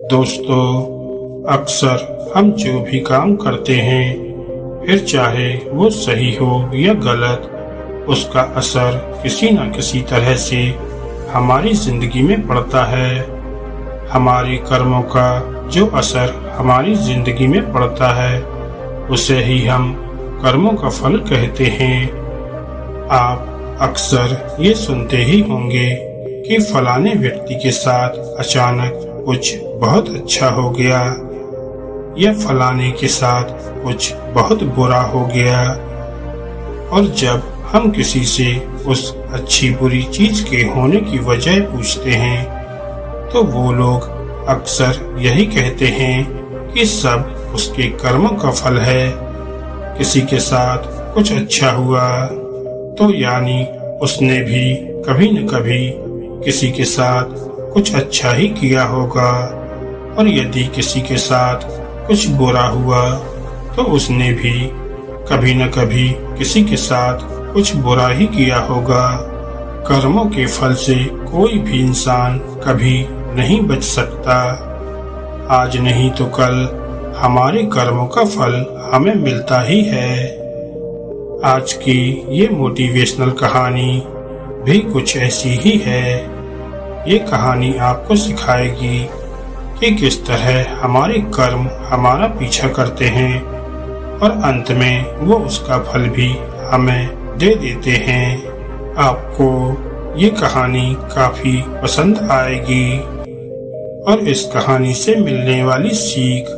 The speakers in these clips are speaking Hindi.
दोस्तों, अक्सर हम जो भी काम करते हैं, फिर चाहे वो सही हो या गलत, उसका असर किसी न किसी तरह से हमारी जिंदगी में पड़ता है। हमारे कर्मों का जो असर हमारी जिंदगी में पड़ता है, उसे ही हम कर्मों का फल कहते हैं। आप अक्सर ये सुनते ही होंगे कि फलाने व्यक्ति के साथ अचानक कुछ बहुत अच्छा हो गया या फलाने के साथ कुछ बहुत बुरा हो गया। और जब हम किसी से उस अच्छी बुरी चीज के होने की वजह पूछते हैं, तो वो लोग अक्सर यही कहते हैं कि सब उसके कर्मों का फल है। किसी के साथ कुछ अच्छा हुआ तो यानी उसने भी कभी न कभी किसी के साथ कुछ अच्छा ही किया होगा, और यदि किसी के साथ कुछ बुरा हुआ तो उसने भी कभी न कभी किसी के साथ कुछ बुरा ही किया होगा। कर्मों के फल से कोई भी इंसान कभी नहीं बच सकता। आज नहीं तो कल हमारे कर्मों का फल हमें मिलता ही है। आज की ये मोटिवेशनल कहानी भी कुछ ऐसी ही है। ये कहानी आपको सिखाएगी कि किस तरह हमारे कर्म हमारा पीछा करते हैं और अंत में वो उसका फल भी हमें दे देते हैं। आपको ये कहानी काफी पसंद आएगी और इस कहानी से मिलने वाली सीख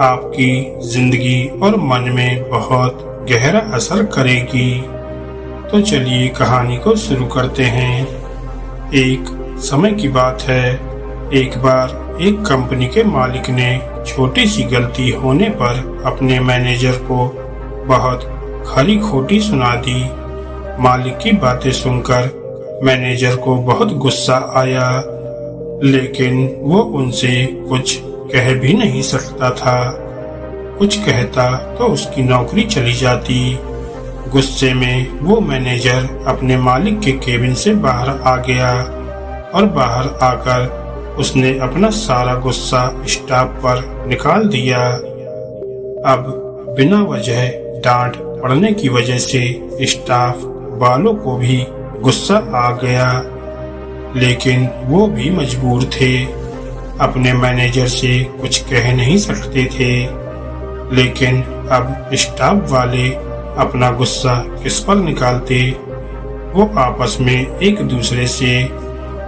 आपकी जिंदगी और मन में बहुत गहरा असर करेगी। तो चलिए कहानी को शुरू करते हैं। एक समय की बात है, एक बार एक कंपनी के मालिक ने छोटी सी गलती होने पर अपने मैनेजर को बहुत खरी खोटी सुना दी। मालिक की बातें सुनकर मैनेजर को बहुत गुस्सा आया, लेकिन वो उनसे कुछ कह भी नहीं सकता था। कुछ कहता तो उसकी नौकरी चली जाती। गुस्से में वो मैनेजर अपने मालिक के केबिन से बाहर आ गया और बाहर आकर उसने अपना सारा गुस्सा स्टाफ पर निकाल दिया। अब बिना वजह डांट पड़ने की वजह से स्टाफ वालों को भी गुस्सा आ गया, लेकिन वो भी मजबूर थे। अपने मैनेजर से कुछ कह नहीं सकते थे, लेकिन अब स्टाफ वाले अपना गुस्सा किस पर निकालते। वो आपस में एक दूसरे से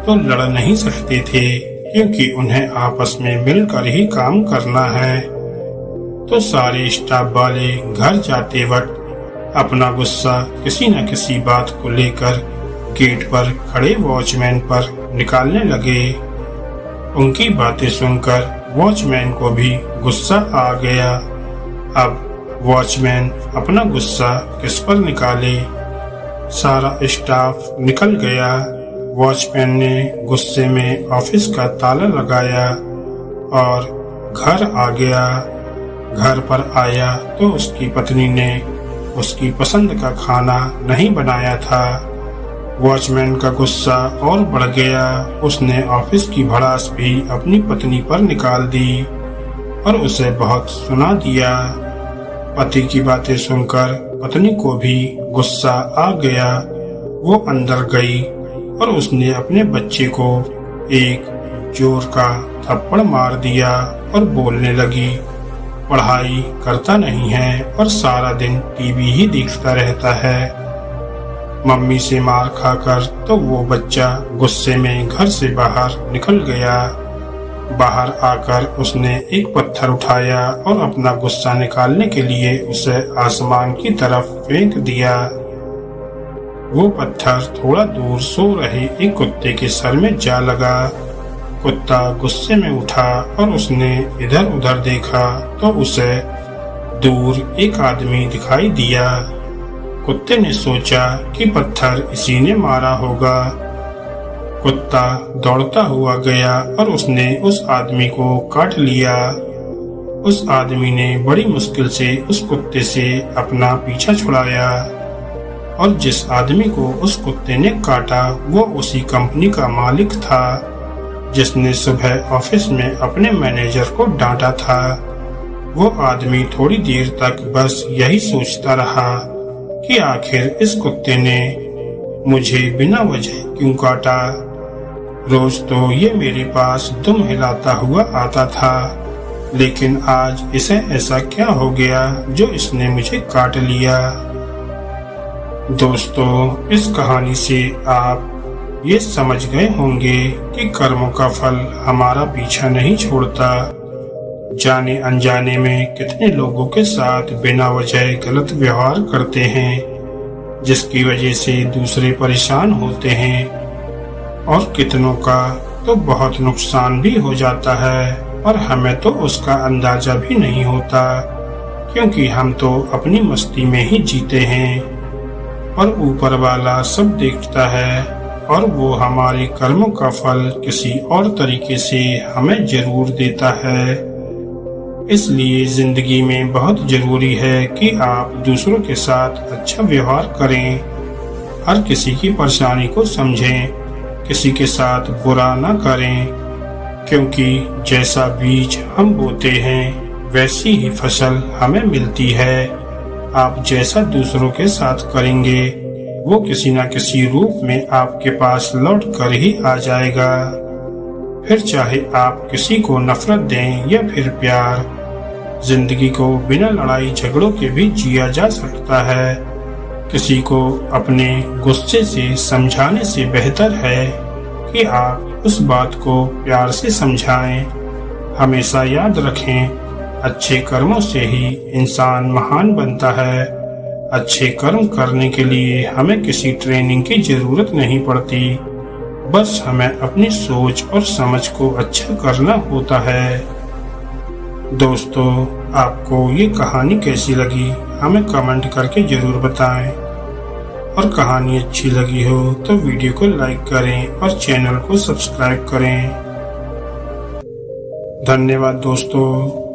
तो लड़ नहीं सकते थे, क्योंकि उन्हें आपस में मिलकर ही काम करना है। तो सारे स्टाफ वाले घर जाते वक्त अपना गुस्सा किसी न किसी बात को लेकर गेट पर खड़े वॉचमैन पर निकालने लगे। उनकी बातें सुनकर वॉचमैन को भी गुस्सा आ गया। अब वॉचमैन अपना गुस्सा किस पर निकाले। सारा स्टाफ निकल गया। वॉचमैन ने गुस्से में ऑफिस का ताला लगाया और घर आ गया। घर पर आया तो उसकी पत्नी ने उसकी पसंद का खाना नहीं बनाया था। वॉचमैन का गुस्सा और बढ़ गया। उसने ऑफिस की भड़ास भी अपनी पत्नी पर निकाल दी और उसे बहुत सुना दिया। पति की बातें सुनकर पत्नी को भी गुस्सा आ गया। वो अंदर गई और उसने अपने बच्चे को एक जोर का थप्पड़ मार दिया और बोलने लगी, पढ़ाई करता नहीं है और सारा दिन टीवी ही देखता रहता है। मम्मी से मार खाकर तो वो बच्चा गुस्से में घर से बाहर निकल गया। बाहर आकर उसने एक पत्थर उठाया और अपना गुस्सा निकालने के लिए उसे आसमान की तरफ फेंक दिया। वो पत्थर थोड़ा दूर सो रहे एक कुत्ते के सर में जा लगा। कुत्ता गुस्से में उठा और उसने इधर उधर देखा तो उसे दूर एक आदमी दिखाई दिया। कुत्ते ने सोचा कि पत्थर इसी ने मारा होगा। कुत्ता दौड़ता हुआ गया और उसने उस आदमी को काट लिया। उस आदमी ने बड़ी मुश्किल से उस कुत्ते से अपना पीछा छुड़ाया और जिस आदमी को उस कुत्ते ने काटा वो उसी कंपनी का मालिक था। जिसने सुबह ऑफिस में अपने मैनेजर को डांटा था। वो आदमी थोड़ी देर तक बस यही सोचता रहा कि आखिर इस कुत्ते ने मुझे बिना वजह क्यों काटा। रोज तो ये मेरे पास दुम हिलाता हुआ आता था, लेकिन आज इसे ऐसा क्या हो गया जो इसने मुझे काट लिया। दोस्तों, इस कहानी से आप ये समझ गए होंगे कि कर्मों का फल हमारा पीछा नहीं छोड़ता। जाने अनजाने में कितने लोगों के साथ बिना वजह गलत व्यवहार करते हैं, जिसकी वजह से दूसरे परेशान होते हैं, और कितनों का तो बहुत नुकसान भी हो जाता है और हमें तो उसका अंदाजा भी नहीं होता, क्योंकि हम तो अपनी मस्ती में ही जीते हैं और ऊपर वाला सब देखता है और वो हमारे कर्मों का फल किसी और तरीके से हमें जरूर देता है। इसलिए जिंदगी में बहुत जरूरी है कि आप दूसरों के साथ अच्छा व्यवहार करें, हर किसी की परेशानी को समझें, किसी के साथ बुरा न करें, क्योंकि जैसा बीज हम बोते हैं वैसी ही फसल हमें मिलती है। आप जैसा दूसरों के साथ करेंगे वो किसी न किसी रूप में आपके पास लौट कर ही आ जाएगा। फिर चाहे आप किसी को नफरत दें या फिर प्यार, जिंदगी को बिना लड़ाई झगड़ों के भी जिया जा सकता है। किसी को अपने गुस्से से समझाने से बेहतर है कि आप उस बात को प्यार से समझाएं। हमेशा याद रखें, अच्छे कर्मों से ही इंसान महान बनता है। अच्छे कर्म करने के लिए हमें किसी ट्रेनिंग की जरूरत नहीं पड़ती, बस हमें अपनी सोच और समझ को अच्छा करना होता है। दोस्तों, आपको ये कहानी कैसी लगी हमें कमेंट करके जरूर बताएं, और कहानी अच्छी लगी हो तो वीडियो को लाइक करें और चैनल को सब्सक्राइब करें। धन्यवाद दोस्तों।